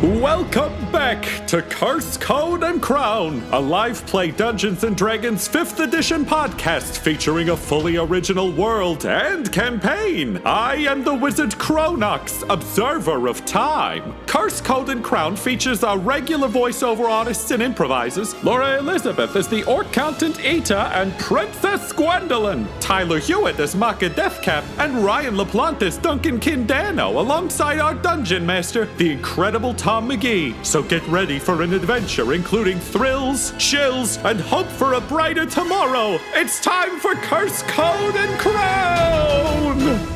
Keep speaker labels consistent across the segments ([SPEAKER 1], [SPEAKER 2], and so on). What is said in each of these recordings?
[SPEAKER 1] Welcome back to Curse, Code, and Crown, a live play Dungeons & Dragons 5th edition podcast featuring a fully original world and campaign. I am the wizard Cronox, observer of time. Curse, Code, and Crown features our regular voiceover artists and improvisers, Laura Elizabeth as the Orc Count Eta and Princess Gwendolyn, Tyler Hewitt as Makka Deathcap, and Ryan LaPlante as Duncan Danno, alongside our dungeon master, the incredible Tom McGee. So get ready for an adventure including thrills, chills, and hope for a brighter tomorrow. It's time for Curse, Code, and Crown!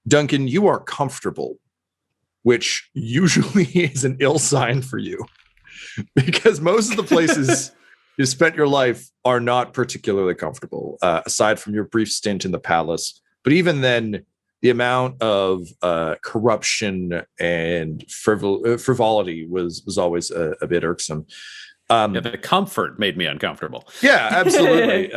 [SPEAKER 2] Duncan, you are comfortable, which usually is an ill sign for you, because most of the places you spent your life are not particularly comfortable, aside from your brief stint in the palace. But even then, the amount of corruption and frivolity was always a bit irksome.
[SPEAKER 1] The comfort made me uncomfortable.
[SPEAKER 2] Yeah, absolutely.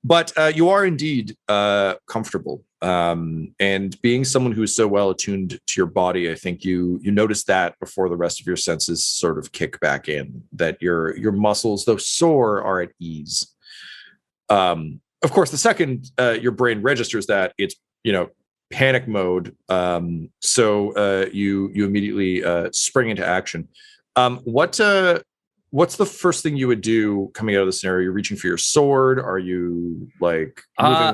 [SPEAKER 2] But you are indeed comfortable. And being someone who is so well attuned to your body, I think you notice that before the rest of your senses sort of kick back in, that your muscles, though sore, are at ease. Of course, the second your brain registers that, it's panic mode. So you immediately spring into action. What's the first thing you would do coming out of the scenario? You're reaching for your sword. Are you moving?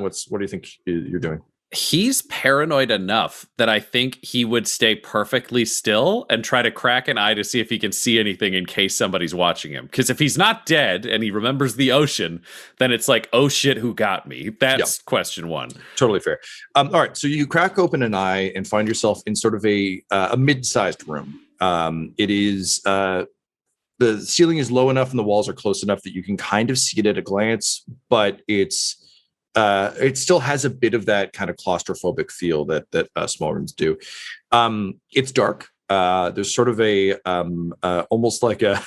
[SPEAKER 2] What do you think you're doing?
[SPEAKER 1] He's paranoid enough that I think he would stay perfectly still and try to crack an eye to see if he can see anything in case somebody's watching him. Because if he's not dead and he remembers the ocean, then it's like, oh shit, who got me? That's question one.
[SPEAKER 2] Totally fair. All right, so you crack open an eye and find yourself in sort of a mid-sized room. It is the ceiling is low enough and the walls are close enough that you can kind of see it at a glance, but it still has a bit of that kind of claustrophobic feel that small rooms do. It's dark. There's sort of a almost like a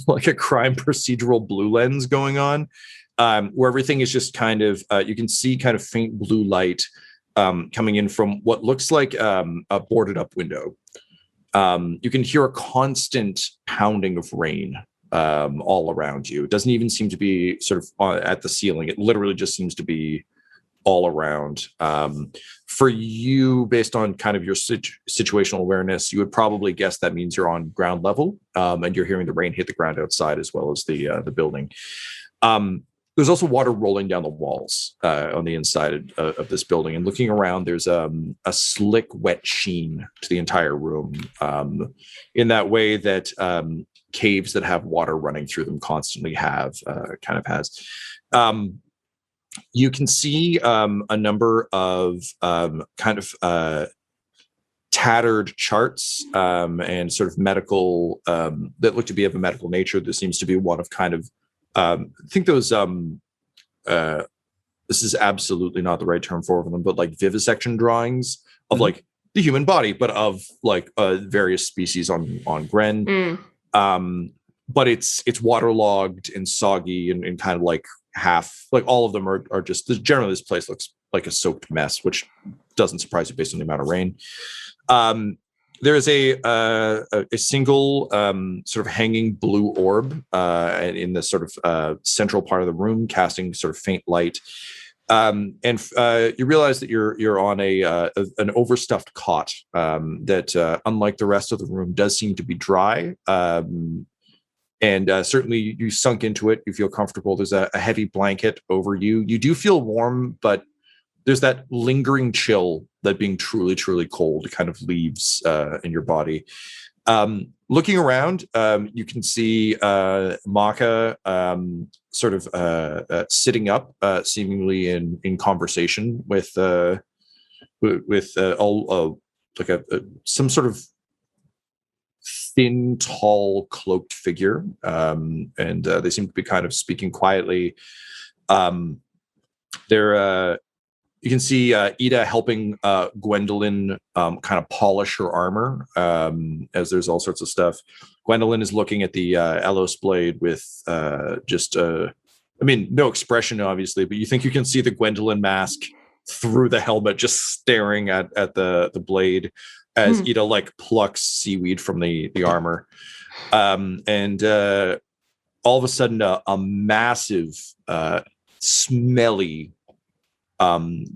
[SPEAKER 2] like a crime procedural blue lens going on, where everything is just kind of you can see kind of faint blue light coming in from what looks like a boarded up window. You can hear a constant pounding of rain all around you. It doesn't even seem to be sort of at the ceiling. It literally just seems to be all around. For you, based on kind of your situational awareness, you would probably guess that means you're on ground level, and you're hearing the rain hit the ground outside as well as the building. There's also water rolling down the walls on the inside of this building. And looking around, there's a slick, wet sheen to the entire room, in that way that caves that have water running through them constantly has. You can see a number of tattered charts and sort of medical that look to be of a medical nature. There seems to be one of kind of I think those this is absolutely not the right term for them, but like vivisection drawings of like the human body, but of like various species on Gren. But it's waterlogged and soggy and kind of like half, like all of them are just, generally this place looks like a soaked mess, which doesn't surprise you based on the amount of rain. There is a single sort of hanging blue orb in the sort of central part of the room, casting sort of faint light. And you realize that you're on an overstuffed cot that, unlike the rest of the room, does seem to be dry. And certainly you sunk into it. You feel comfortable. There's a heavy blanket over you. You do feel warm, but there's that lingering chill that being truly, truly cold kind of leaves in your body. Looking around, you can see Makka sort of sitting up, seemingly in conversation with some sort of thin, tall, cloaked figure, and they seem to be kind of speaking quietly. You can see Ida helping Gwendolyn kind of polish her armor, as there's all sorts of stuff. Gwendolyn is looking at the Elos blade with no expression, obviously, but you think you can see the Gwendolyn mask through the helmet, just staring at the blade. as Ida like plucks seaweed from the armor. And all of a sudden a massive, smelly,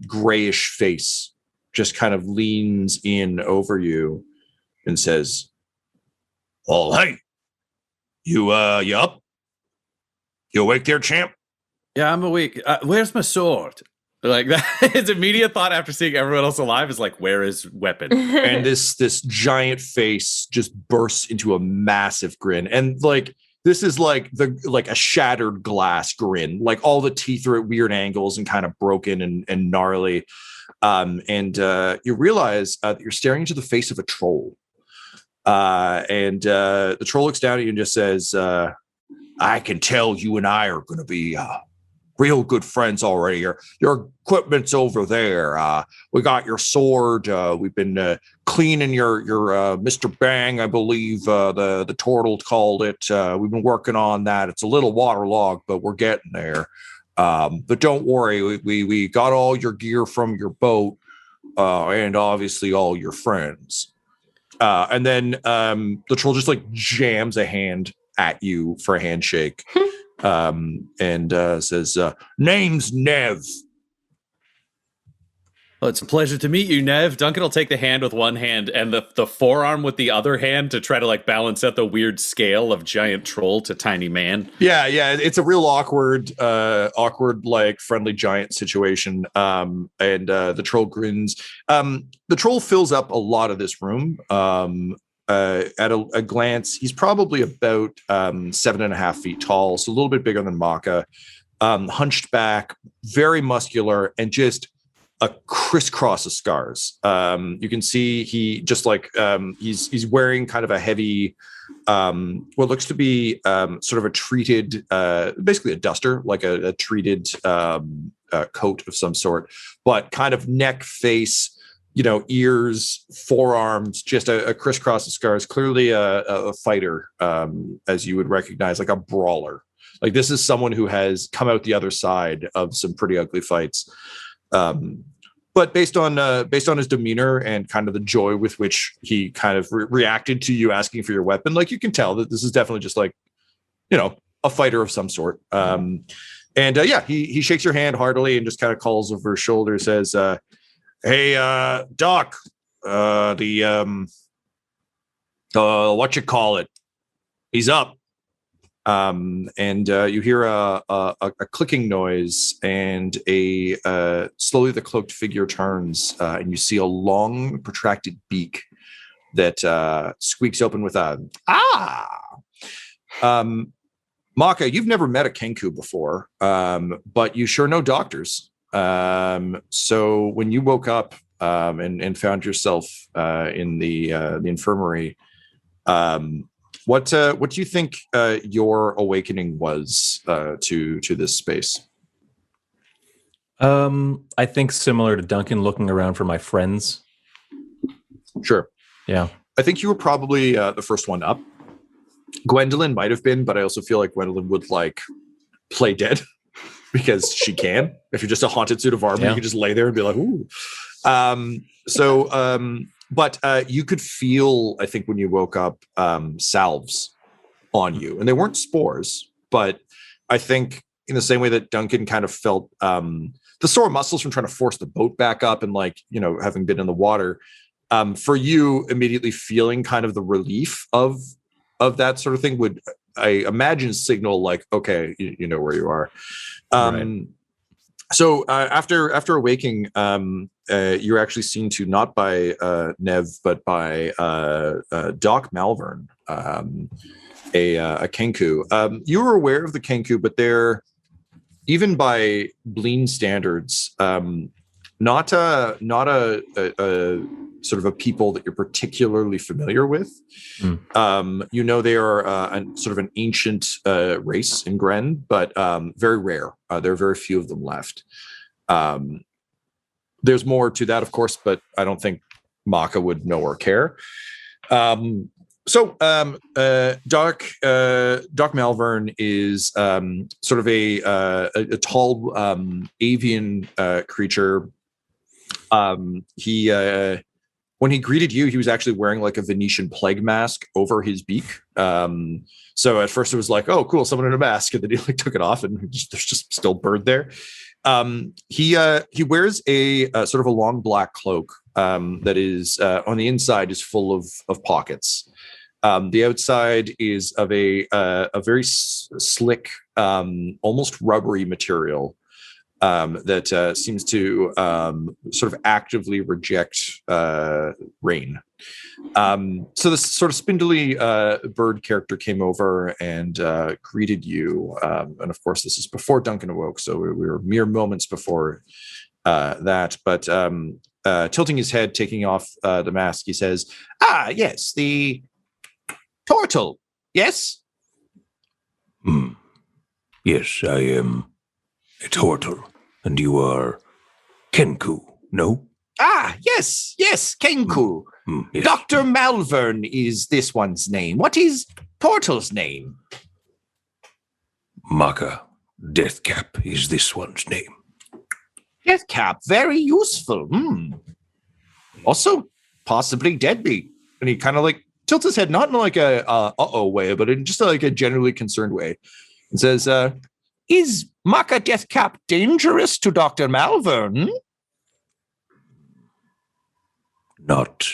[SPEAKER 2] grayish face just kind of leans in over you and says, "Oh, hey, you up? You awake there, champ?"
[SPEAKER 1] Yeah, I'm awake. Where's my sword? Like that. His immediate thought after seeing everyone else alive is like, where is weapon?
[SPEAKER 2] And this giant face just bursts into a massive grin. And like, this is like a shattered glass grin. Like all the teeth are at weird angles and kind of broken and gnarly. And you realize that you're staring into the face of a troll. And the troll looks down at you and just says, "I can tell you and I are going to be real good friends already. Your equipment's over there. We got your sword. We've been cleaning your Mr. Bang, I believe the turtle called it. We've been working on that. It's a little waterlogged, but we're getting there. But don't worry, we got all your gear from your boat, and obviously all your friends." And then the troll just like jams a hand at you for a handshake. And says, "Name's Nev."
[SPEAKER 1] Well, it's a pleasure to meet you, Nev. Duncan will take the hand with one hand and the forearm with the other hand to try to like balance out the weird scale of giant troll to tiny man.
[SPEAKER 2] Yeah, it's a real awkward like friendly giant situation. And the troll grins. The troll fills up a lot of this room. At a glance, he's probably about 7.5 feet tall, so a little bit bigger than Makka, hunched back, very muscular, and just a crisscross of scars. You can see he just like he's wearing kind of a heavy, what looks to be sort of a treated, basically a duster, like a treated coat of some sort, but kind of neck, face, ears, forearms, just a crisscross of scars. Clearly a fighter, as you would recognize, like a brawler. Like this is someone who has come out the other side of some pretty ugly fights. But based on his demeanor and kind of the joy with which he kind of reacted to you asking for your weapon, like you can tell that this is definitely just like, a fighter of some sort. He shakes your hand heartily and just kind of calls over his shoulder, says, "Hey, Doc, what you call it? He's up." You hear a clicking noise, and slowly the cloaked figure turns, and you see a long, protracted beak that squeaks open with a Makka, you've never met a Kenku before, but you sure know doctors. So when you woke up and found yourself in the infirmary, what do you think your awakening was to this space?
[SPEAKER 3] I think similar to Duncan, looking around for my friends.
[SPEAKER 2] Sure.
[SPEAKER 3] Yeah.
[SPEAKER 2] I think you were probably the first one up. Gwendolyn might have been, but I also feel like Gwendolyn would like play dead because she can. If you're just a haunted suit of armor, you can just lay there and be like, ooh. But you could feel, I think, when you woke up, salves on you. And they weren't spores, but I think in the same way that Duncan kind of felt the sore muscles from trying to force the boat back up and having been in the water, for you immediately feeling kind of the relief of that sort of thing would, I imagine, signal like, okay, you know where you are. Right. So after awaking, you're actually seen to not by Nev, but by Doc Malvern, a Kenku. You were aware of the Kenku, but they're, even by Bleen standards, not a sort of a people that you're particularly familiar with. They are sort of an ancient race in Gren, but very rare. There are very few of them left. There's more to that, of course, but I don't think Makka would know or care. Doc Malvern is sort of a tall avian creature. He when he greeted you, he was actually wearing like a Venetian plague mask over his beak. So at first it was like, oh, cool, someone in a mask, and then he like took it off, and there's just still bird there. He wears a sort of a long black cloak that is on the inside is full of pockets. The outside is of a very slick, almost rubbery material that seems to sort of actively reject rain. So this sort of spindly bird character came over and greeted you. And of course, this is before Duncan awoke, so we were mere moments before that. But tilting his head, taking off the mask, he says, "Ah, yes, the turtle, yes?"
[SPEAKER 4] Yes, I am a turtle, and you are Kenku, no?
[SPEAKER 2] Ah, yes, Kenku.
[SPEAKER 4] Yes.
[SPEAKER 2] Dr. Malvern is this one's name. What is Turtle's name?
[SPEAKER 4] Makka, Deathcap is this one's name.
[SPEAKER 2] Deathcap, very useful. Also, possibly deadly. And he kind of like tilts his head, not in like a uh-oh way, but in just like a generally concerned way, and says, is Makka Deathcap dangerous to Dr. Malvern?
[SPEAKER 4] Not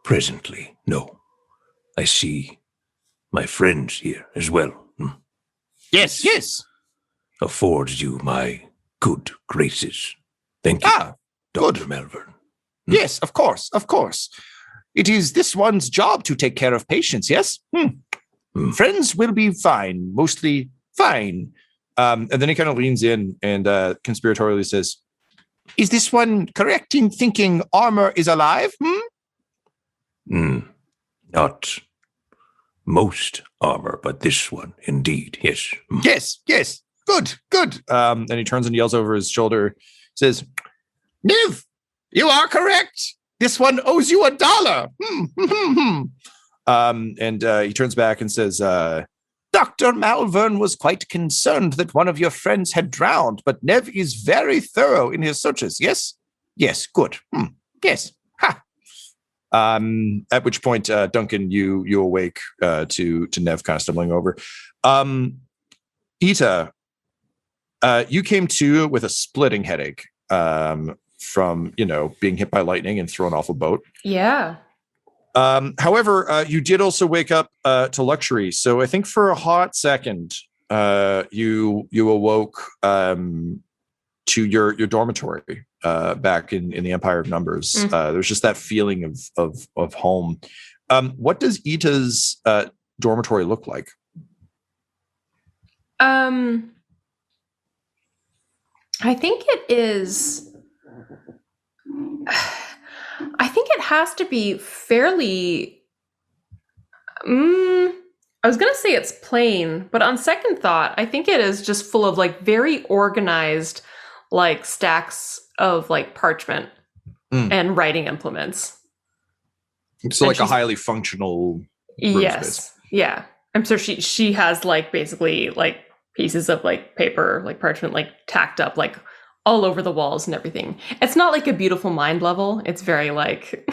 [SPEAKER 4] presently, no. I see my friends here as well.
[SPEAKER 2] Yes.
[SPEAKER 4] Affords you my good graces. Thank you, Dr.
[SPEAKER 2] Good.
[SPEAKER 4] Malvern.
[SPEAKER 2] Yes, of course. It is this one's job to take care of patients, yes? Friends will be fine, mostly fine. And then he kind of leans in and conspiratorially says, is this one correct in thinking armor is alive?
[SPEAKER 4] Not most armor, but this one, indeed, yes.
[SPEAKER 2] Yes. Good. And he turns and yells over his shoulder, says, Niv, you are correct. This one owes you $1. And he turns back and says, Dr. Malvern was quite concerned that one of your friends had drowned, but Nev is very thorough in his searches. Yes, good. Yes. Ha. At which point, Duncan, you awake to Nev kind of stumbling over. Ita, you came to with a splitting headache from being hit by lightning and thrown off a boat.
[SPEAKER 5] Yeah.
[SPEAKER 2] However, you did also wake up to luxury. So I think for a hot second, you awoke to your dormitory back in the Empire of Numbers. There's just that feeling of home. What does Ita's dormitory look like?
[SPEAKER 5] I think it is. I think it has to be fairly. I was gonna say it's plain, but on second thought, I think it is just full of like very organized, like stacks of like parchment and writing implements.
[SPEAKER 2] So like a highly functional room space.
[SPEAKER 5] Yeah. I'm sure she has like basically like pieces of like paper, like parchment, like tacked up like all over the walls and everything. It's not like a beautiful mind level. It's very like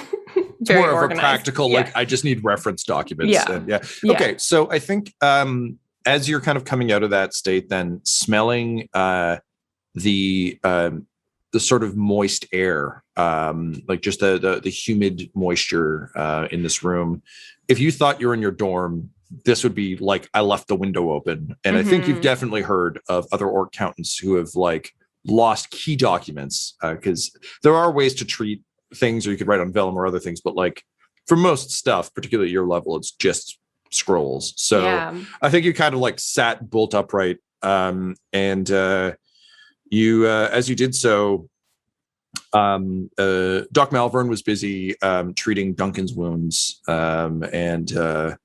[SPEAKER 5] very
[SPEAKER 2] more
[SPEAKER 5] organized.
[SPEAKER 2] Of a practical, like I just need reference documents.
[SPEAKER 5] Yeah.
[SPEAKER 2] Okay. So I think as you're kind of coming out of that state, then smelling the sort of moist air, like just the humid moisture in this room. If you thought you were in your dorm, this would be like I left the window open. And I think you've definitely heard of other orc accountants who have like lost key documents, because there are ways to treat things, or you could write on vellum or other things, but like for most stuff, particularly at your level, it's just scrolls. So I think you kind of like sat bolt upright, and you as you did so, Doc Malvern was busy treating Duncan's wounds, and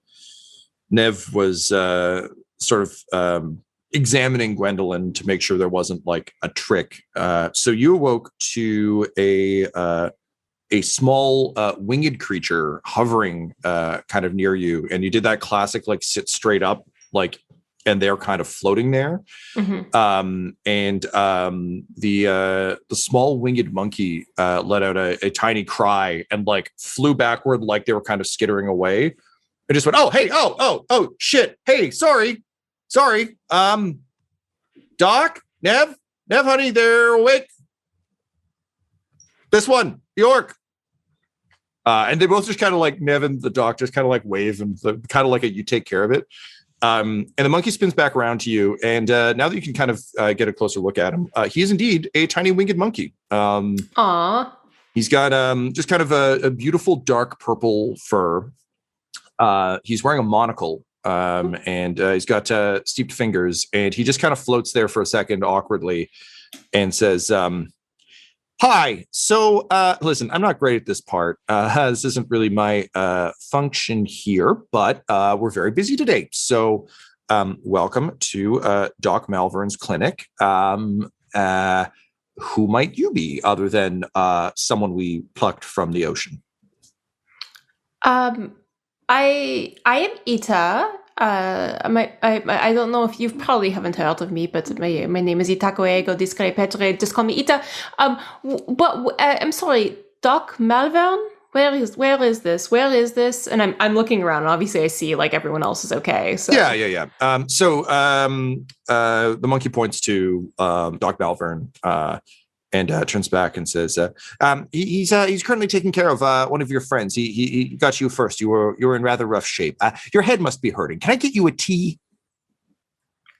[SPEAKER 2] Nev was sort of examining Gwendolyn to make sure there wasn't like a trick. So you awoke to a small winged creature hovering kind of near you, and you did that classic like sit straight up, like and they're kind of floating there.
[SPEAKER 5] Mm-hmm.
[SPEAKER 2] The small winged monkey let out a tiny cry and like flew backward like they were kind of skittering away. It just went, oh, hey, oh, shit. Hey, sorry. Doc, Nev, honey, they're awake. This one, York. And they both just kind of like Nev and the doc just kind of like wave and kind of like you take care of it. And the monkey spins back around to you. And now that you can kind of get a closer look at him, he is indeed a tiny winged monkey.
[SPEAKER 5] Aww.
[SPEAKER 2] He's got just kind of a beautiful dark purple fur. He's wearing a monocle. And he's got steeped fingers. And he just kind of floats there for a second awkwardly and says, hi. So, listen, I'm not great at this part. This isn't really my function here, but we're very busy today. So, welcome to Doc Malvern's clinic. Who might you be other than someone we plucked from the ocean?
[SPEAKER 5] I am Ita. I don't know if you probably haven't heard of me, but my name is Itakoego Decapitated. Just call me Ita. But I'm sorry, Doc Malvern. Where is this? Where is this? And I'm looking around. And obviously, I see like everyone else is okay. So
[SPEAKER 2] Yeah. The monkey points to Doc Malvern. And turns back and says, he's currently taking care of one of your friends. He got you first. You were in rather rough shape. Your head must be hurting. Can I get you a tea?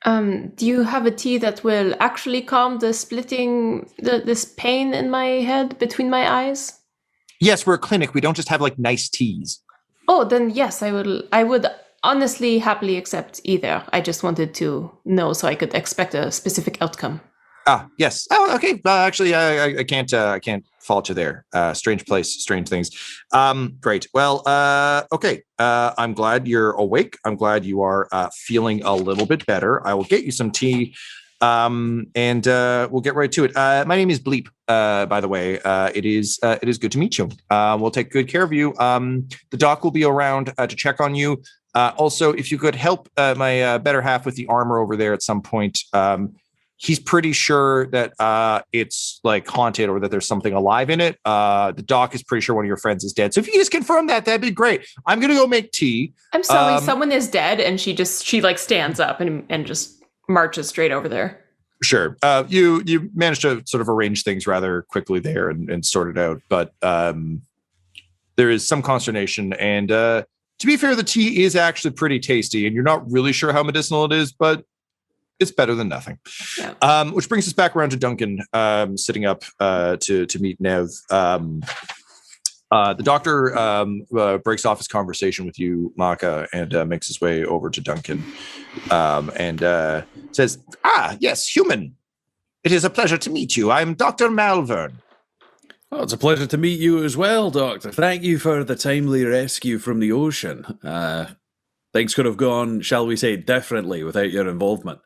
[SPEAKER 5] Do you have a tea that will actually calm the splitting, this pain in my head between my eyes?
[SPEAKER 2] Yes, we're a clinic. We don't just have like nice teas.
[SPEAKER 5] Oh, then yes, I would honestly happily accept either. I just wanted to know so I could expect a specific outcome.
[SPEAKER 2] Yes. Oh, okay. Actually, I can't fault you there. Strange place, strange things. Great. Well, okay. I'm glad you're awake. I'm glad you are feeling a little bit better. I will get you some tea, and we'll get right to it. My name is Bleep. By the way, it is good to meet you. We'll take good care of you. The doc will be around to check on you. Also, if you could help my better half with the armor over there at some point. He's pretty sure that it's like haunted or that there's something alive in it. The doc is pretty sure one of your friends is dead. So if you just confirm that, that'd be great. I'm going to go make tea.
[SPEAKER 5] I'm sorry, someone is dead. And she like stands up and just marches straight over there.
[SPEAKER 2] Sure. You managed to sort of arrange things rather quickly there and sort it out. But there is some consternation. And to be fair, the tea is actually pretty tasty. And you're not really sure how medicinal it is, but it's better than nothing. Yeah. Which brings us back around to Duncan sitting up to meet Nev. The doctor breaks off his conversation with you, Makka, and makes his way over to Duncan and says, yes, human. It is a pleasure to meet you. I'm Dr. Malvern.
[SPEAKER 6] Oh, it's a pleasure to meet you as well, Doctor. Thank you for the timely rescue from the ocean. Things could have gone, shall we say, differently without your involvement.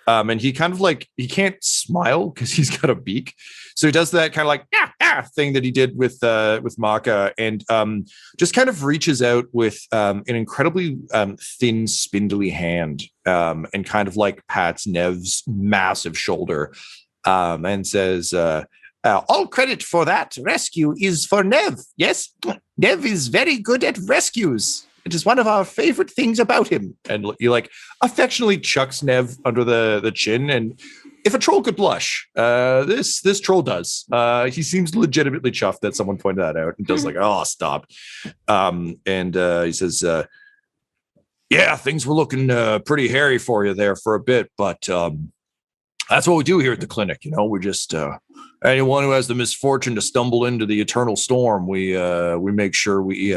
[SPEAKER 2] And he kind of like, he can't smile because he's got a beak. So he does that kind of like thing that he did with Makka and just kind of reaches out with an incredibly thin, spindly hand and kind of like pats Nev's massive shoulder and says, all credit for that rescue is for Nev. Yes, Nev is very good at rescues. It is one of our favorite things about him. And he like affectionately chucks Nev under the chin. And if a troll could blush, this troll does. He seems legitimately chuffed that someone pointed that out and does like, oh, stop. And he says, yeah, things were looking pretty hairy for you there for a bit. But that's what we do here at the clinic. You know, we're just anyone who has the misfortune to stumble into the eternal storm, we make sure we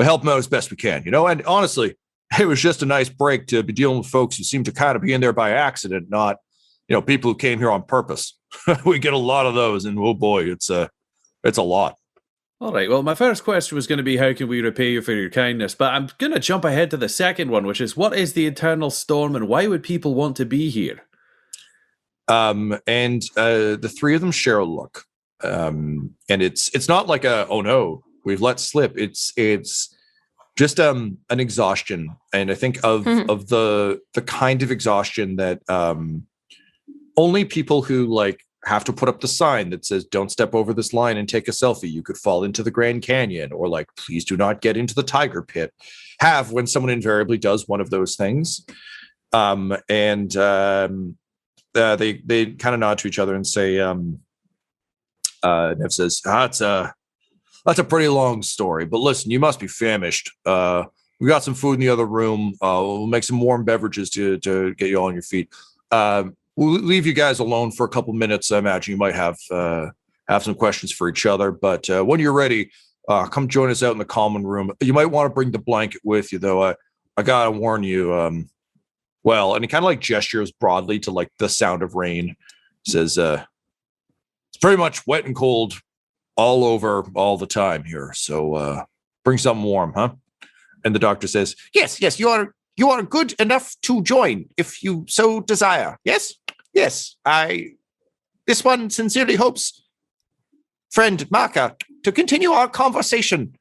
[SPEAKER 2] help them out as best we can, you know? And honestly, it was just a nice break to be dealing with folks who seem to kind of be in there by accident, not, you know, people who came here on purpose. We get a lot of those, and oh boy, it's a lot.
[SPEAKER 6] All right, well, my first question was going to be, how can we repay you for your kindness? But I'm going to jump ahead to the second one, which is, what is the eternal storm, and why would people want to be here?
[SPEAKER 2] The three of them share a look. And it's not like a, oh no, we've let slip. It's just an exhaustion, and I think of the kind of exhaustion that only people who like have to put up the sign that says "Don't step over this line and take a selfie. You could fall into the Grand Canyon," or like "Please do not get into the tiger pit," have when someone invariably does one of those things. They kind of nod to each other and say, Nev says, that's a pretty long story, but listen, you must be famished. We got some food in the other room. We'll make some warm beverages to get you all on your feet. We'll leave you guys alone for a couple minutes. I imagine you might have some questions for each other, but when you're ready, come join us out in the common room. You might want to bring the blanket with you, though. I gotta warn you. And he kind of like gestures broadly to like the sound of rain. Says, it's pretty much wet and cold all over all the time here. So bring something warm, huh? And the doctor says, yes, you are good enough to join if you so desire. Yes. This one sincerely hopes, friend Makka, to continue our conversation.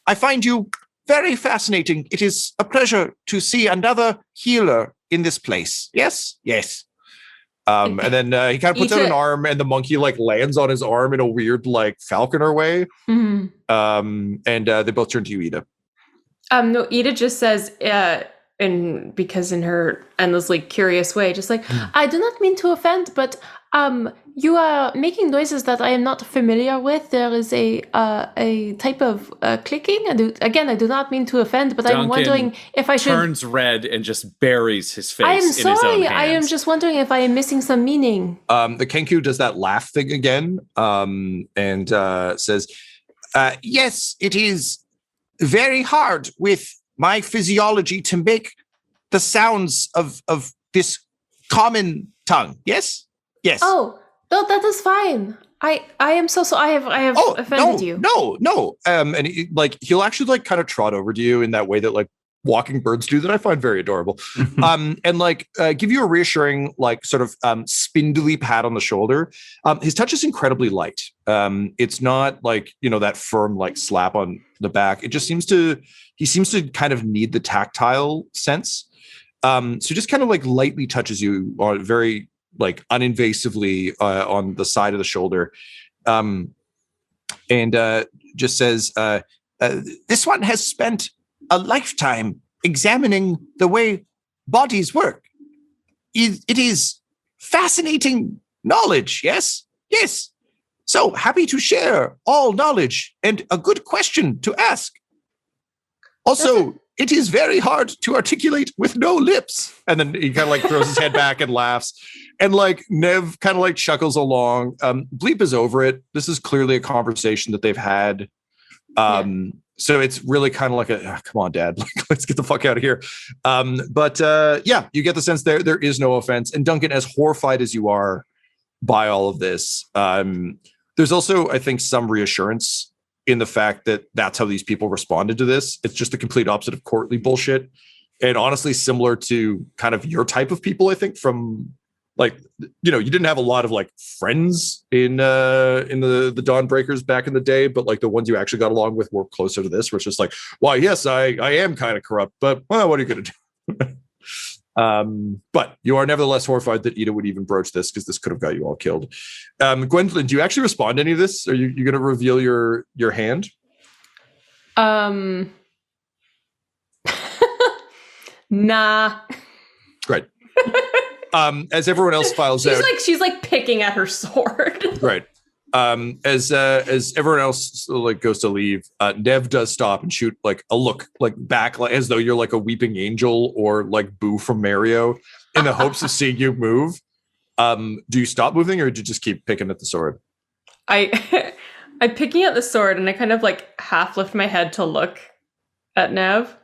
[SPEAKER 2] I find you very fascinating. It is a pleasure to see another healer in this place. Yes. And then he kind of puts out an arm, and the monkey like lands on his arm in a weird like falconer way. Mm-hmm. And they both turn to you, Ida.
[SPEAKER 5] No, Ida just says, because in her endlessly curious way, just like, I do not mean to offend, but you are making noises that I am not familiar with. There is a type of clicking. I do not mean to offend, but Duncan, I'm wondering if I should...
[SPEAKER 6] turns red and just buries his face
[SPEAKER 5] I am
[SPEAKER 6] in
[SPEAKER 5] sorry,
[SPEAKER 6] his own hands.
[SPEAKER 5] I am just wondering if I am missing some meaning.
[SPEAKER 2] The Kenku does that laugh thing again, and says, yes, it is very hard with my physiology to make the sounds of this common tongue. Yes.
[SPEAKER 5] Oh, no, that is fine. I am so I have offended you.
[SPEAKER 2] No. And he'll actually like kind of trot over to you in that way that like walking birds do, that I find very adorable. And give you a reassuring, like sort of spindly pat on the shoulder. His touch is incredibly light. It's not like, that firm like slap on the back. He seems to kind of need the tactile sense. So just kind of like lightly touches you on very like uninvasively on the side of the shoulder. And just says, this one has spent a lifetime examining the way bodies work. It is fascinating knowledge, yes? So happy to share all knowledge and a good question to ask. Also, it is very hard to articulate with no lips. And then he kind of like throws his head back and laughs. And like Nev kind of like chuckles along. Bleep is over it. This is clearly a conversation that they've had. So it's really kind of like come on, Dad, like, let's get the fuck out of here. But you get the sense there is no offense. And Duncan, as horrified as you are by all of this, there's also, I think, some reassurance in the fact that that's how these people responded to this. It's just the complete opposite of courtly bullshit. And honestly, similar to kind of your type of people, I think, from like, you didn't have a lot of like friends in the Dawnbreakers back in the day, but like the ones you actually got along with were closer to this, where it's just like, well, yes, I am kind of corrupt, but well, what are you going to do? But you are nevertheless horrified that Ida would even broach this, because this could have got you all killed. Gwendolyn, do you actually respond to any of this? Are you going to reveal your hand?
[SPEAKER 5] Nah.
[SPEAKER 2] Great. As everyone else files out,
[SPEAKER 5] she's like picking at her sword.
[SPEAKER 2] Right. As everyone else like goes to leave, Nev does stop and shoot like a look like back, like as though you're like a weeping angel or like Boo from Mario, in the hopes of seeing you move. Do you stop moving, or do you just keep picking at the sword?
[SPEAKER 5] I'm picking at the sword, and I kind of like half lift my head to look at Nev.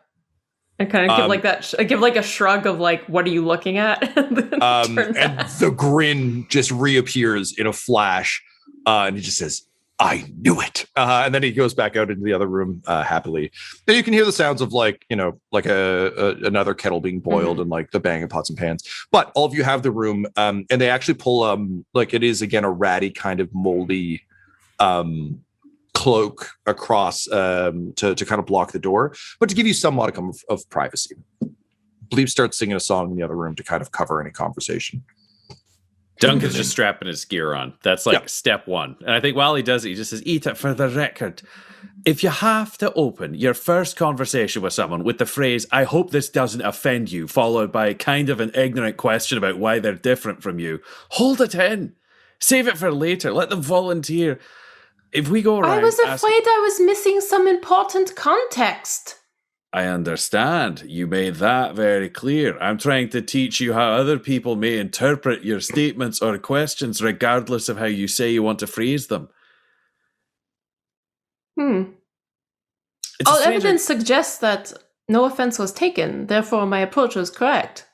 [SPEAKER 5] I kind of give like that. I give like a shrug of like, "What are you looking at?" And
[SPEAKER 2] the grin just reappears in a flash, and he just says, "I knew it." And then he goes back out into the other room happily. Then you can hear the sounds of like another kettle being boiled and like the bang of pots and pans. But all of you have the room, and they actually pull like it is again a ratty kind of moldy cloak across to kind of block the door, but to give you some modicum of privacy. Bleep starts singing a song in the other room to kind of cover any conversation.
[SPEAKER 6] Duncan's just strapping his gear on. That's like step one. And I think while he does it, he just says, eat it for the record. If you have to open your first conversation with someone with the phrase, I hope this doesn't offend you, followed by kind of an ignorant question about why they're different from you, hold it in. Save it for later. Let them volunteer. If we go around...
[SPEAKER 5] I was afraid I was missing some important context.
[SPEAKER 6] I understand. You made that very clear. I'm trying to teach you how other people may interpret your statements or questions regardless of how you say you want to phrase them.
[SPEAKER 5] All evidence suggests that no offense was taken. Therefore, my approach was correct.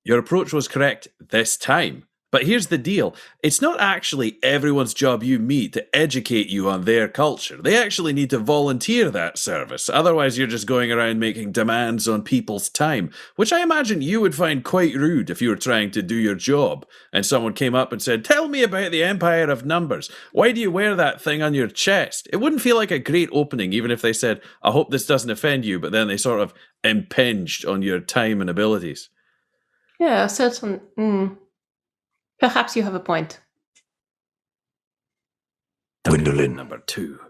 [SPEAKER 6] Your approach was correct this time. But here's the deal. It's not actually everyone's job you meet to educate you on their culture. They actually need to volunteer that service. Otherwise, you're just going around making demands on people's time, which I imagine you would find quite rude if you were trying to do your job and someone came up and said, tell me about the Empire of Numbers. Why do you wear that thing on your chest? It wouldn't feel like a great opening, even if they said, I hope this doesn't offend you, but then they sort of impinged on your time and abilities.
[SPEAKER 5] Yeah, certainly. Perhaps you have a point.
[SPEAKER 4] Gwendolyn.
[SPEAKER 6] Number 2.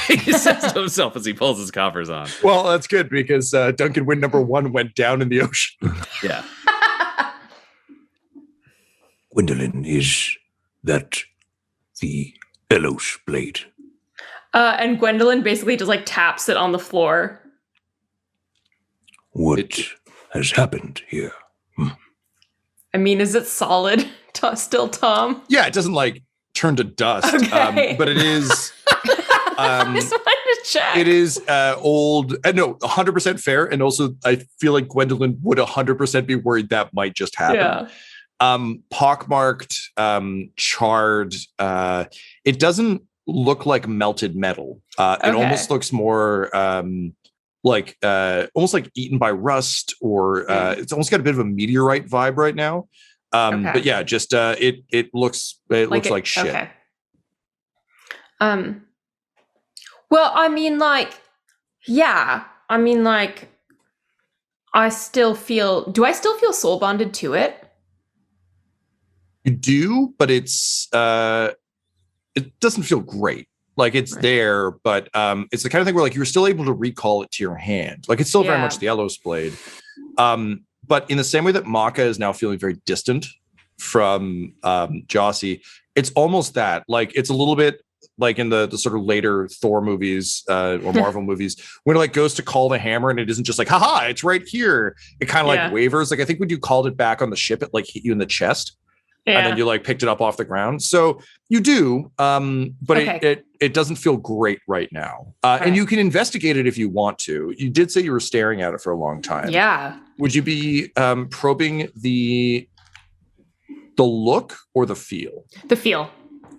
[SPEAKER 6] He says to himself as he pulls his coffers on.
[SPEAKER 2] Well, that's good because Duncan win number 1 went down in the ocean.
[SPEAKER 6] Yeah.
[SPEAKER 4] Gwendolyn, is that the Elos blade?
[SPEAKER 5] And Gwendolyn basically just like taps it on the floor.
[SPEAKER 4] What has happened here?
[SPEAKER 5] I mean, is it solid still, Tom?
[SPEAKER 2] Yeah, it doesn't like turn to dust,
[SPEAKER 5] Okay.
[SPEAKER 2] but it is.
[SPEAKER 5] I just wanted to check.
[SPEAKER 2] It is old. No, 100% fair, and also I feel like Gwendolyn would 100% be worried that might just happen.
[SPEAKER 5] Yeah.
[SPEAKER 2] Pockmarked, charred. It doesn't look like melted metal. It almost looks more almost like eaten by rust, or it's almost got a bit of a meteorite vibe right now. But yeah, just it looks like shit.
[SPEAKER 5] Okay. Well, I mean, like, yeah. I mean, like, do I still feel soul bonded to it?
[SPEAKER 2] You do, but it's it doesn't feel great. Like it's there, but it's the kind of thing where like you're still able to recall it to your hand. Like it's still very much the Elos blade. But in the same way that Makka is now feeling very distant from Jossie, it's almost that. Like it's a little bit like in the sort of later Thor movies or Marvel movies, when it like goes to call the hammer and it isn't just like, haha, it's right here. It kind of like wavers. Like I think when you called it back on the ship, it like hit you in the chest. And then you like picked it up off the ground. So you do, but it doesn't feel great right now. And you can investigate it if you want to. You did say you were staring at it for a long time.
[SPEAKER 5] Yeah.
[SPEAKER 2] Would you be probing the look or the feel?
[SPEAKER 5] The feel.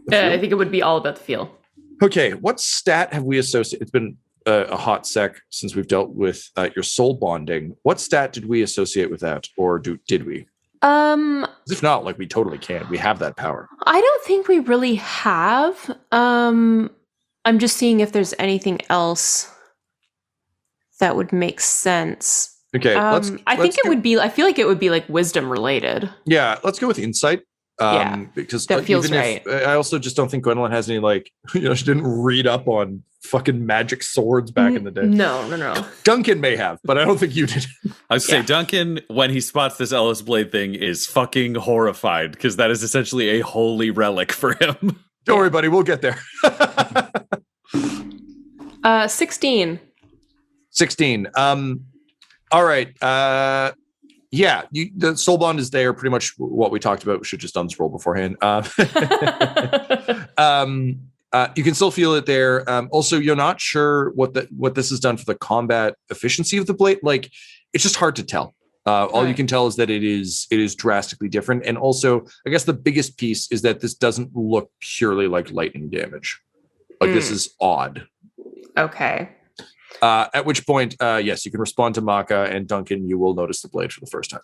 [SPEAKER 5] I think it would be all about the feel.
[SPEAKER 2] Okay. What stat have we associated? It's been a hot sec since we've dealt with your soul bonding. What stat did we associate with that, or did we? If not, like we totally can. We have that power.
[SPEAKER 5] I don't think we really have. I'm just seeing if there's anything else that would make sense.
[SPEAKER 2] Okay,
[SPEAKER 5] I feel like it would be like wisdom related.
[SPEAKER 2] Yeah, let's go with insight. Because
[SPEAKER 5] that feels right.
[SPEAKER 2] I also just don't think Gwendolyn has any like, she didn't read up on fucking magic swords back in the day.
[SPEAKER 5] No.
[SPEAKER 2] Duncan may have, but I don't think you did.
[SPEAKER 6] I would say Duncan, when he spots this Elos blade thing, is fucking horrified because that is essentially a holy relic for him.
[SPEAKER 2] Don't worry, buddy. We'll get there.
[SPEAKER 5] 16.
[SPEAKER 2] 16. All right. Yeah, the soul bond is there. Pretty much what we talked about. We should just done this roll beforehand. You can still feel it there. Also, you're not sure what this has done for the combat efficiency of the blade. Like, it's just hard to tell. All you can tell is that it is drastically different. And also, I guess the biggest piece is that this doesn't look purely like lightning damage. Like this is odd.
[SPEAKER 5] Okay.
[SPEAKER 2] At which point, yes, you can respond to Makka, and Duncan, you will notice the blade for the first time.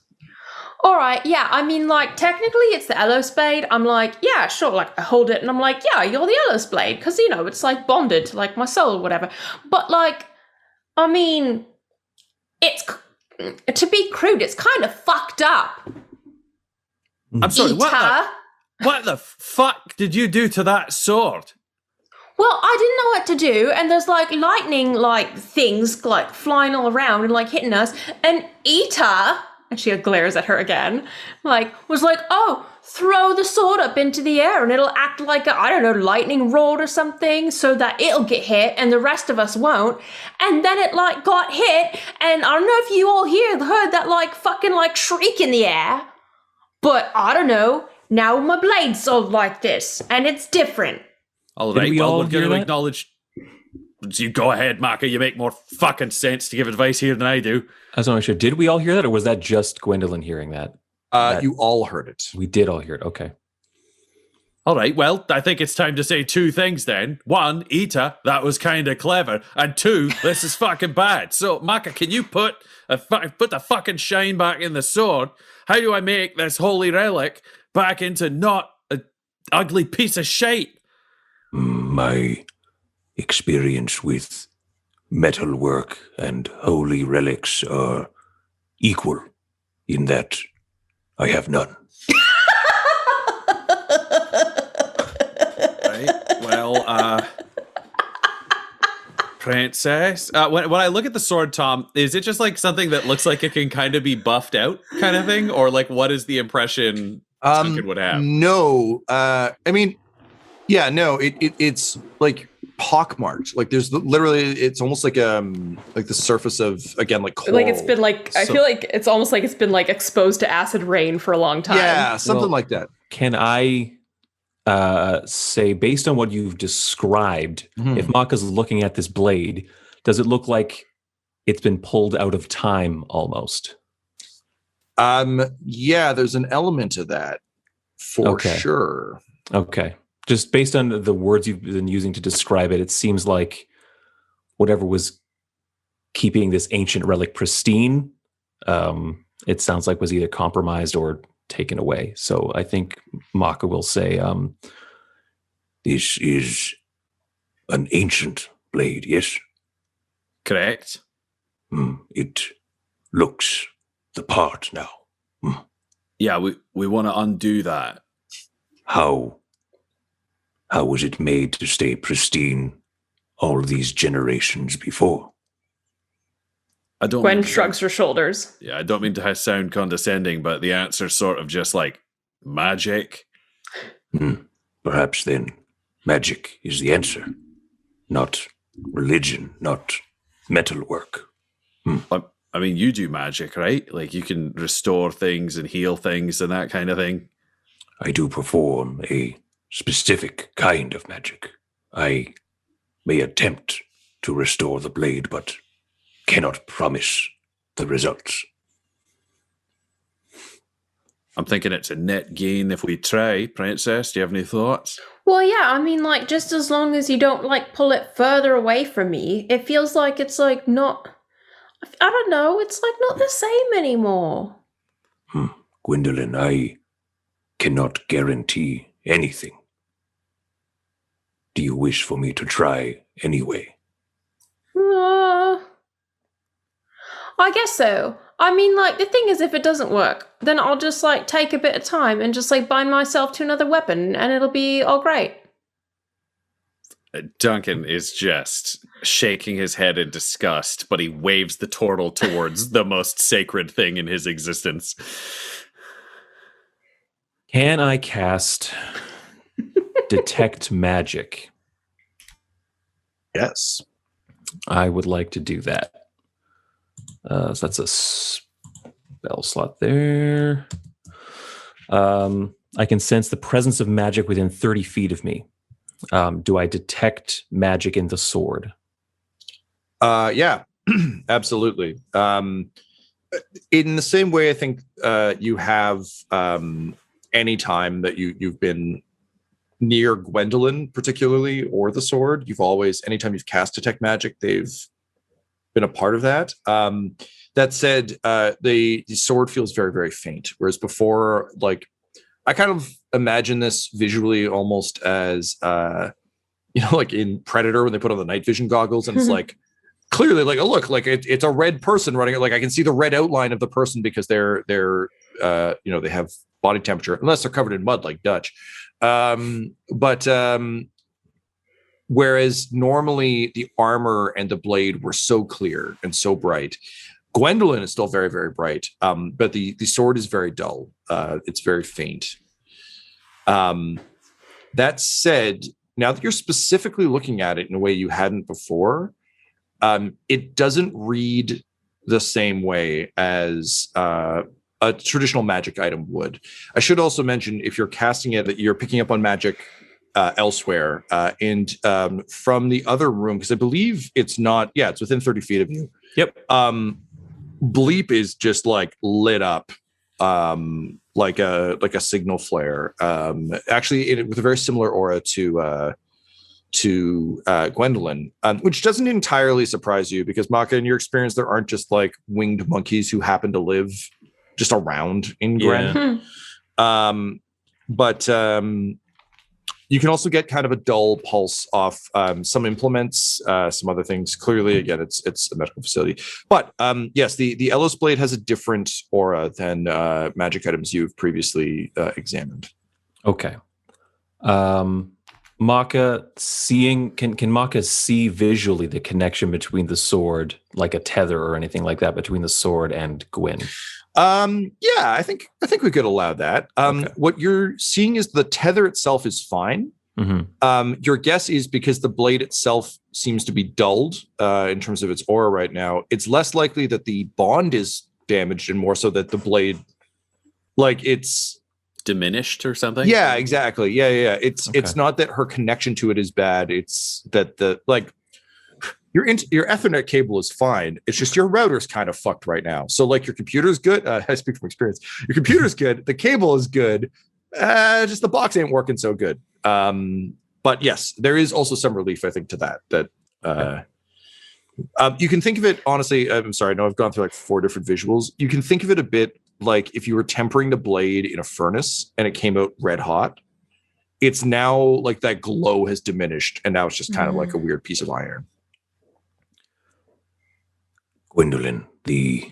[SPEAKER 5] All right, yeah. I mean, like, technically it's the Elos Blade. I'm like, yeah, sure. Like, I hold it and I'm like, yeah, you're the Elos Blade. Because, you know, it's like bonded to like my soul or whatever. But like, I mean, it's, to be crude, it's kind of fucked up.
[SPEAKER 6] I'm sorry,
[SPEAKER 5] Eater.
[SPEAKER 6] what the fuck did you do to that sword?
[SPEAKER 5] Well, I didn't know what to do, and there's like lightning, like things like flying all around and like hitting us. And Ita, and she glares at her again, like was like, "Oh, throw the sword up into the air, and it'll act like a, I don't know, lightning rod or something, so that it'll get hit, and the rest of us won't." And then it like got hit, and I don't know if you all heard that like fucking like shriek in the air, but I don't know. Now my blade's all like this, and it's different.
[SPEAKER 6] All right,
[SPEAKER 3] we
[SPEAKER 6] well,
[SPEAKER 3] all
[SPEAKER 6] we're going
[SPEAKER 3] hear
[SPEAKER 6] to
[SPEAKER 3] that?
[SPEAKER 6] acknowledge. You go ahead, Makka. You make more fucking sense to give advice here than I do.
[SPEAKER 3] I was not sure. Did we all hear that, or was that just Gwendolyn hearing that?
[SPEAKER 2] You all heard it.
[SPEAKER 3] We did all hear it. Okay.
[SPEAKER 6] All right, well, I think it's time to say two things then. One, Ita, that was kind of clever. And two, this is fucking bad. So, Makka, can you put the fucking shine back in the sword? How do I make this holy relic back into not an ugly piece of shite?
[SPEAKER 4] My experience with metalwork and holy relics are equal in that I have none.
[SPEAKER 6] Right, well, Princess, when I look at the sword, Tom, is it just like something that looks like it can kind of be buffed out kind of thing? Or like what is the impression Duncan would have?
[SPEAKER 2] No, I mean, yeah, no, it's like pockmarked. Like there's literally, it's almost like the surface of, again, like coral.
[SPEAKER 5] Like it's been like, I feel like it's almost like it's been like exposed to acid rain for a long time.
[SPEAKER 2] Yeah, something like that.
[SPEAKER 3] Can I say, based on what you've described, if Makka's looking at this blade, does it look like it's been pulled out of time almost?
[SPEAKER 2] Yeah, there's an element of that for sure.
[SPEAKER 3] Okay. Just based on the words you've been using to describe it, it seems like whatever was keeping this ancient relic pristine, it sounds like was either compromised or taken away. So I think Makka will say,
[SPEAKER 4] this is an ancient blade, yes?
[SPEAKER 6] Correct.
[SPEAKER 4] It looks the part now.
[SPEAKER 6] Yeah, we want to undo that.
[SPEAKER 4] How was it made to stay pristine all these generations before?
[SPEAKER 6] I don't.
[SPEAKER 5] Gwen shrugs her shoulders.
[SPEAKER 6] Yeah, I don't mean to sound condescending, but the answer's sort of just like magic.
[SPEAKER 4] Perhaps then magic is the answer, not religion, not metalwork.
[SPEAKER 6] I mean, you do magic, right? Like you can restore things and heal things and that kind of thing.
[SPEAKER 4] I do perform a specific kind of magic. I may attempt to restore the blade, but cannot promise the results.
[SPEAKER 6] I'm thinking it's a net gain if we try. Princess, do you have any thoughts?
[SPEAKER 5] Well, yeah, I mean, like, just as long as you don't, like, pull it further away from me, it feels like it's, like, not, I don't know, it's, like, not the same anymore.
[SPEAKER 4] Gwendolyn, I cannot guarantee anything. Do you wish for me to try anyway?
[SPEAKER 5] I guess so. I mean, like, the thing is, if it doesn't work, then I'll just, like, take a bit of time and just, like, bind myself to another weapon, and it'll be all great.
[SPEAKER 6] Duncan is just shaking his head in disgust, but he waves the turtle towards the most sacred thing in his existence.
[SPEAKER 3] Can I cast Detect Magic?
[SPEAKER 2] Yes.
[SPEAKER 3] I would like to do that. So that's a spell slot there. I can sense the presence of magic within 30 feet of me. Do I detect magic in the sword?
[SPEAKER 2] Yeah, absolutely. In the same way, I think you have any time that you've been near Gwendolyn, particularly, or the sword, you've always, anytime you've cast detect magic, they've been a part of that. That said, the sword feels very, very faint, whereas before, like, I kind of imagine this visually almost as, like in Predator when they put on the night vision goggles, and it's like clearly like, oh look, like it's a red person running it. Like I can see the red outline of the person because they're they have body temperature, unless they're covered in mud like Dutch. Whereas normally the armor and the blade were so clear and so bright. Gwendolyn is still very, very bright, but the sword is very dull. It's very faint. That said, now that you're specifically looking at it in a way you hadn't before, it doesn't read the same way as a traditional magic item would. I should also mention, if you're casting it, that you're picking up on magic elsewhere, and from the other room, because I believe it's within 30 feet of you.
[SPEAKER 3] Yep.
[SPEAKER 2] Bleep is just like lit up, like a signal flare. Actually, with a very similar aura to Gwendolyn, which doesn't entirely surprise you, because Makka, in your experience, there aren't just like winged monkeys who happen to live just around in Gren. But you can also get kind of a dull pulse off some implements, some other things. Clearly, again, it's a medical facility. But yes, the Ellis blade has a different aura than magic items you've previously examined.
[SPEAKER 3] Okay. Makka, can Makka see visually the connection between the sword, like a tether or anything like that, between the sword and Gwen?
[SPEAKER 2] Yeah, I think we could allow that.
[SPEAKER 3] Okay.
[SPEAKER 2] What you're seeing is the tether itself is fine.
[SPEAKER 3] Mm-hmm.
[SPEAKER 2] Your guess is because the blade itself seems to be dulled in terms of its aura right now, it's less likely that the bond is damaged and more so that the blade, like, it's
[SPEAKER 6] diminished or something.
[SPEAKER 2] Yeah, exactly. Yeah. It's not that her connection to it is bad. It's that your Ethernet cable is fine. It's just your router's kind of fucked right now. So like your computer's good. I speak from experience. Your computer's good. The cable is good. Just the box ain't working so good. But yes, there is also some relief, I think, to that. You can think of it, honestly, I'm sorry, I know I've gone through like 4 different visuals. You can think of it a bit like if you were tempering the blade in a furnace and it came out red hot. It's now like that glow has diminished and now it's just kind of like a weird piece of iron.
[SPEAKER 4] Gwendolyn, the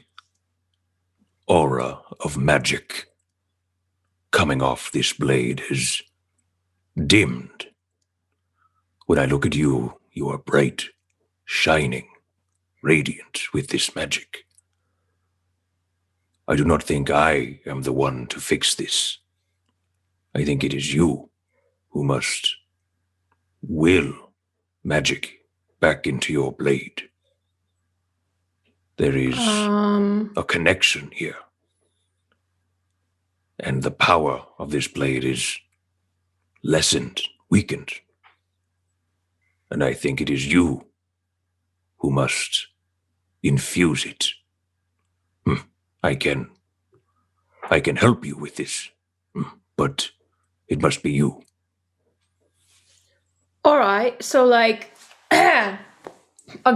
[SPEAKER 4] aura of magic coming off this blade is dimmed. When I look at you, you are bright, shining, radiant with this magic. I do not think I am the one to fix this. I think it is you who must will magic back into your blade. There is a connection here. And the power of this blade is lessened, weakened. And I think it is you who must infuse it. I can help you with this, but it must be you.
[SPEAKER 5] All right, so like, I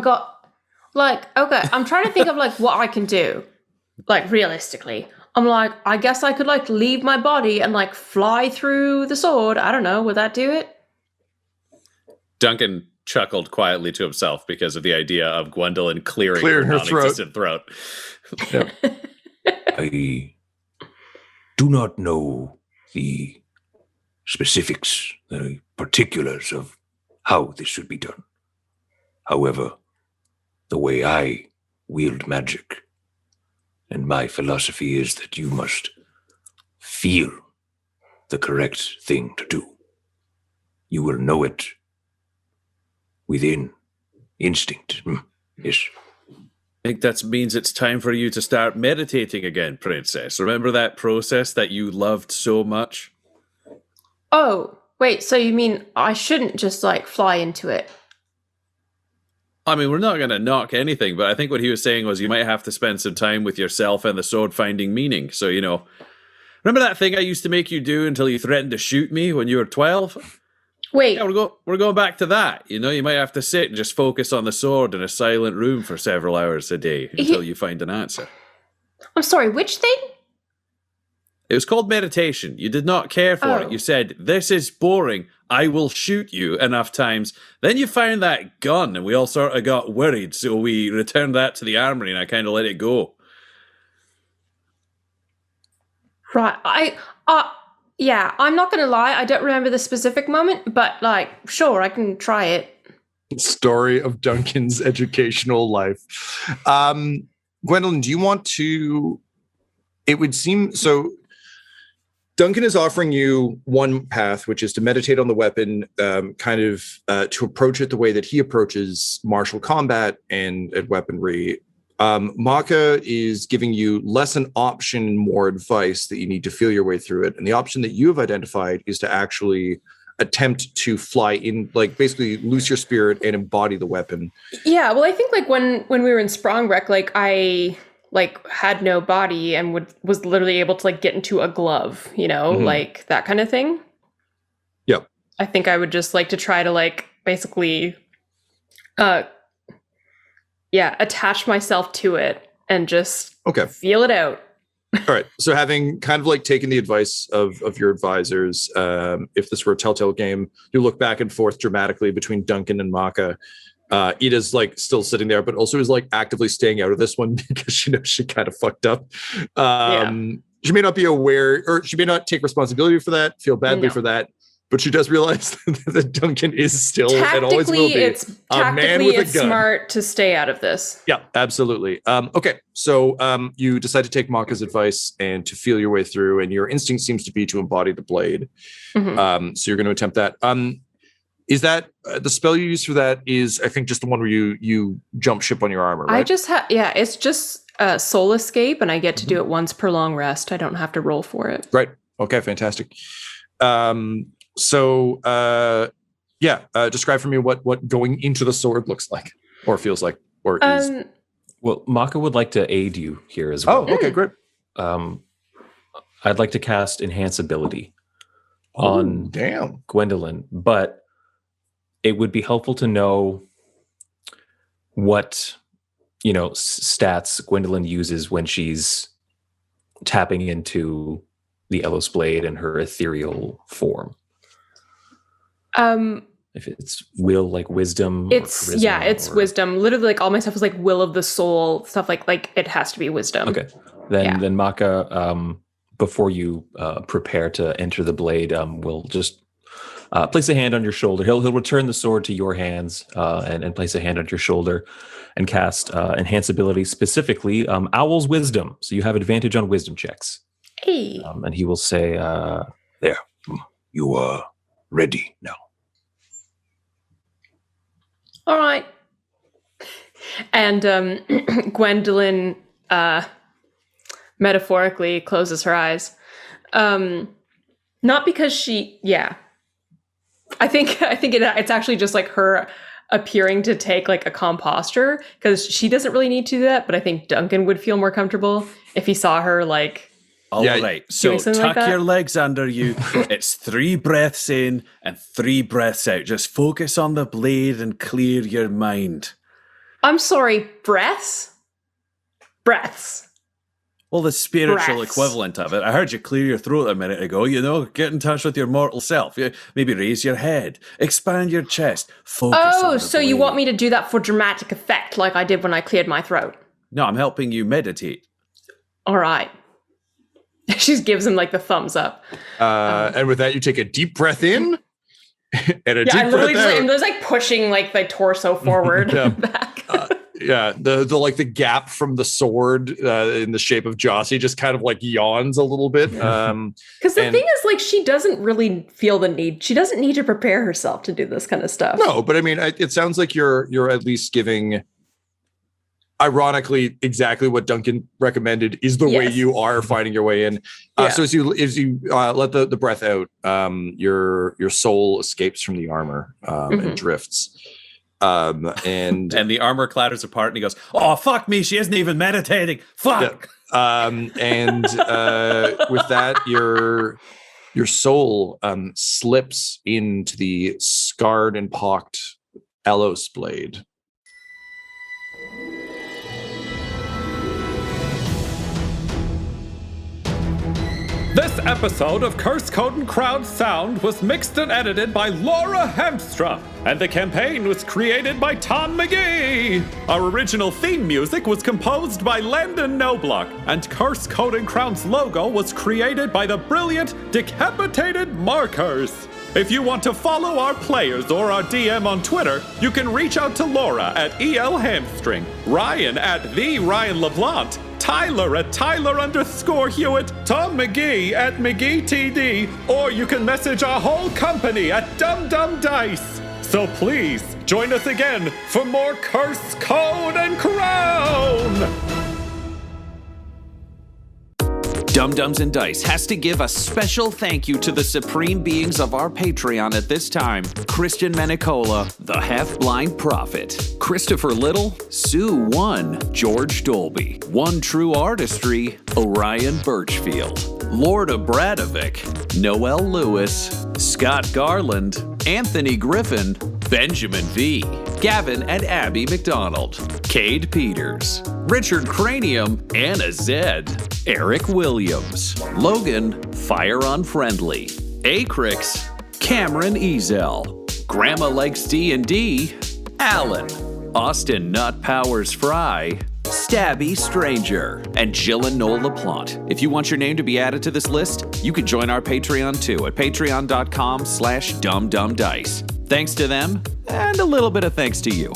[SPEAKER 5] got like, okay, I'm trying to think of like what I can do, like realistically. I'm like, I guess I could like leave my body and like fly through the sword. I don't know, would that do it?
[SPEAKER 6] Duncan chuckled quietly to himself because of the idea of Gwendolyn clearing
[SPEAKER 2] Clearing her
[SPEAKER 6] non-existent throat.
[SPEAKER 2] Yep.
[SPEAKER 4] I do not know the specifics, the particulars of how this should be done. However, the way I wield magic and my philosophy is that you must feel the correct thing to do. You will know it within instinct. Yes.
[SPEAKER 6] I think that means it's time for you to start meditating again, Princess. Remember that process that you loved so much?
[SPEAKER 5] Oh, wait, so you mean I shouldn't just like fly into it?
[SPEAKER 6] I mean, we're not going to knock anything, but I think what he was saying was you might have to spend some time with yourself and the sword finding meaning. So, remember that thing I used to make you do until you threatened to shoot me when you were 12?
[SPEAKER 5] Wait.
[SPEAKER 6] Yeah, we're going back to that. You know, you might have to sit and just focus on the sword in a silent room for several hours a day until you find an answer.
[SPEAKER 5] I'm sorry, which thing?
[SPEAKER 6] It was called meditation. You did not care for it. You said, this is boring. I will shoot you enough times. Then you found that gun and we all sort of got worried. So we returned that to the armory and I kind of let it go.
[SPEAKER 5] Right. Yeah, I'm not going to lie. I don't remember the specific moment, but like, sure, I can try it.
[SPEAKER 2] Story of Duncan's educational life. Gwendolyn, do you want to, it would seem, so Duncan is offering you one path, which is to meditate on the weapon, to approach it the way that he approaches martial combat and weaponry. Makka is giving you less an option and more advice that you need to feel your way through it. And the option that you have identified is to actually attempt to fly in, like basically loose your spirit and embody the weapon.
[SPEAKER 5] Yeah, well, I think like when we were in Sprongrek, like I had no body and was literally able to like get into a glove, you know, like that kind of thing.
[SPEAKER 2] Yep.
[SPEAKER 5] I think I would just like to try to like basically attach myself to it and just feel it out.
[SPEAKER 2] All right. So having kind of like taken the advice of your advisors, if this were a Telltale game, you look back and forth dramatically between Duncan and Makka. Ida's like still sitting there, but also is like actively staying out of this one because she knows she kind of fucked up. She may not be aware, or she may not take responsibility for that, feel badly for that, but she does realize that Duncan is still and always will be a man with a gun.
[SPEAKER 5] It's smart to stay out of this.
[SPEAKER 2] Yeah, absolutely. Okay, so you decide to take Makka's advice and to feel your way through, and your instinct seems to be to embody the blade. So you're going to attempt that. Is that the spell you use for that? Is I think just the one where you jump ship on your armor, right?
[SPEAKER 5] I just it's just soul escape, and I get to do it once per long rest. I don't have to roll for it.
[SPEAKER 2] Right. Okay. Fantastic. Describe for me what going into the sword looks like, or feels like, or is.
[SPEAKER 3] Well, Makka would like to aid you here as well.
[SPEAKER 2] Oh, okay, great.
[SPEAKER 3] I'd like to cast Enhance Ability on Gwendolyn, but it would be helpful to know what, stats Gwendolyn uses when she's tapping into the Elos Blade and her ethereal form. If it's will, like wisdom,
[SPEAKER 5] it's wisdom. Literally, like all my stuff is like will of the soul stuff. Like it has to be wisdom.
[SPEAKER 3] Okay, then Makka, before you prepare to enter the blade, will just place a hand on your shoulder. He'll return the sword to your hands and place a hand on your shoulder and cast Enhance Ability, specifically Owl's Wisdom. So you have advantage on wisdom checks.
[SPEAKER 5] Hey.
[SPEAKER 3] And he will say,
[SPEAKER 4] there, you are ready now.
[SPEAKER 5] All right. And Gwendolyn metaphorically closes her eyes. Not because she, I think it's actually just like her appearing to take like a calm posture, because she doesn't really need to do that, but I think Duncan would feel more comfortable if he saw her like.
[SPEAKER 6] All right, so tuck your legs under you. It's 3 breaths in and 3 breaths out. Just focus on the blade and clear your mind.
[SPEAKER 5] I'm sorry, breaths? Breaths.
[SPEAKER 6] Well, the spiritual equivalent of it. I heard you clear your throat a minute ago, get in touch with your mortal self. Maybe raise your head, expand your chest, focus on the
[SPEAKER 5] so
[SPEAKER 6] blade.
[SPEAKER 5] You want me to do that for dramatic effect like I did when I cleared my throat?
[SPEAKER 6] No, I'm helping you meditate.
[SPEAKER 5] All right. She gives him like the thumbs up.
[SPEAKER 2] And with that, you take a deep breath in and a deep breath out.
[SPEAKER 5] And there's like pushing like the torso forward back.
[SPEAKER 2] The gap from the sword in the shape of Jossie just kind of like yawns a little bit.
[SPEAKER 5] Because the thing is, like, she doesn't really feel the need. She doesn't need to prepare herself to do this kind of stuff.
[SPEAKER 2] No, but I mean, it sounds like you're at least giving. Ironically, exactly what Duncan recommended is the way you are finding your way in. So as you let the breath out, your soul escapes from the armor and drifts. And
[SPEAKER 6] the armor clatters apart, and he goes, "Oh fuck me! She isn't even meditating. Fuck."
[SPEAKER 2] And with that, Your soul slips into the scarred and pocked Alos blade.
[SPEAKER 1] This episode of Curse Code and Crowd Sound was mixed and edited by Laura Hamstra, and the campaign was created by Tom McGee. Our original theme music was composed by Landon Knoblock, and Curse Code and Crown's logo was created by the brilliant Decapitated Markers. If you want to follow our players or our DM on Twitter, you can reach out to Laura at EL Hamstring, Ryan at the Ryan LaPlante, Tyler at Tyler_Hewitt, Tom McGee at McGeeTD, or you can message our whole company at Dice. So please, join us again for more Curse, Code, and Crown!
[SPEAKER 7] Dum-Dums and Dice has to give a special thank you to the supreme beings of our Patreon at this time: Christian Menicola, the Half-Blind Prophet, Christopher Little, Sue One, George Dolby, One True Artistry, Orion Birchfield, Lord of Borovic, Noel Lewis, Scott Garland, Anthony Griffin, Benjamin V, Gavin and Abby McDonald, Cade Peters, Richard Cranium, Anna Zed, Eric Williams, Logan Fire Unfriendly, Acrix, Cameron Ezel, Grandma Likes D&D, Alan, Austin Nut Powers Fry, Stabby Stranger, and Jill and Noel LaPlante. If you want your name to be added to this list, you can join our Patreon too at patreon.com/dumdumdice. Thanks to them, and a little bit of thanks to you.